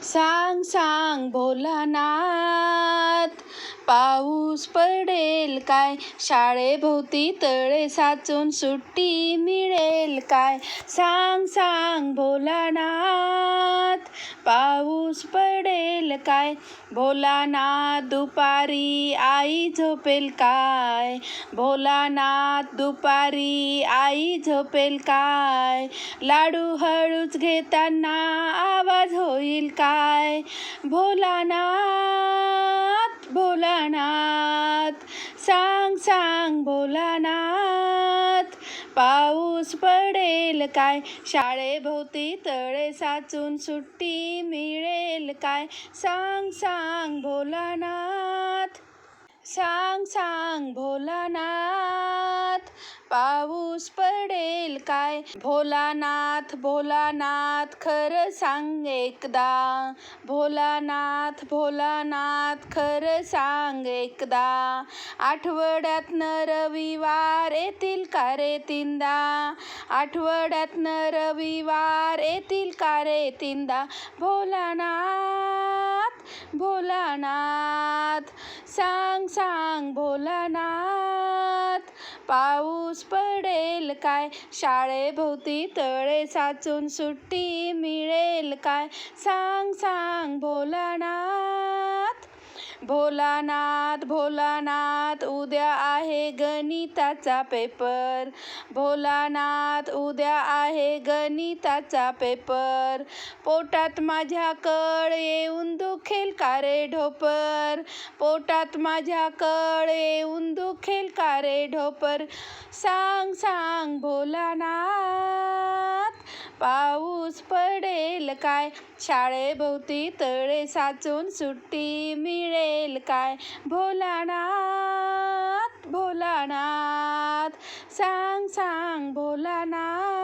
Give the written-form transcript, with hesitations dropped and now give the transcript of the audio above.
सांग सांग भोलानाथ, पाऊस पडेल काय? शाळेभोवती तळे साचून सुट्टी मिळेल काय? सांग सांग भोलानाथ, पाऊस पडेल काय? भोलानाथ दुपारी आई झोपेल काय? भोलानाथ दुपारी आई झोपेल काय? लाडू हळूच घेताना आवाज होईल काय? भोलानाथ भोलानाथ, सांग सांग भोलानाथ, पाऊस पडेल काय? शाळेभोवती तळे साचून सुट्टी मिळेल काय? सांग सांग भोलानाथ, सांग सांग भोलानाथ, पाऊस पडेल काय? भोलानाथ भोलानाथ, खरं सांग एकदा. भोलानाथ भोलानाथ, खरं सांग एकदा. आठवड्यातनं रविवार येतील का रे तीनदा? आठवड्यातनं रविवार येतील का रे तीनदा? भोलानाथ भोलानाथ, सांग सांग भोलानाथ, पाऊस पडेल काय? शाळेभोवती तळे साचून सुट्टी मिळेल काय? सांग सांग भोलानाथ. भोलानाथ भोलानाथ, उद्या आहे गणिताचा पेपर. भोलानाथ उद्या आहे गणिताचा पेपर. पोटात माझ्या कळ येऊन दुखेल का रे ढोपर? पोटात माझ्या कळ येऊन दुखेल का रे ढोपर? सांग सांग भोलानाथ, पाऊस पडेल काय? शाळेभोवती तळे साचून सुट्टी मिळेल काय? भोलानाथ भोलानाथ, सांग सांग भोलानाथ.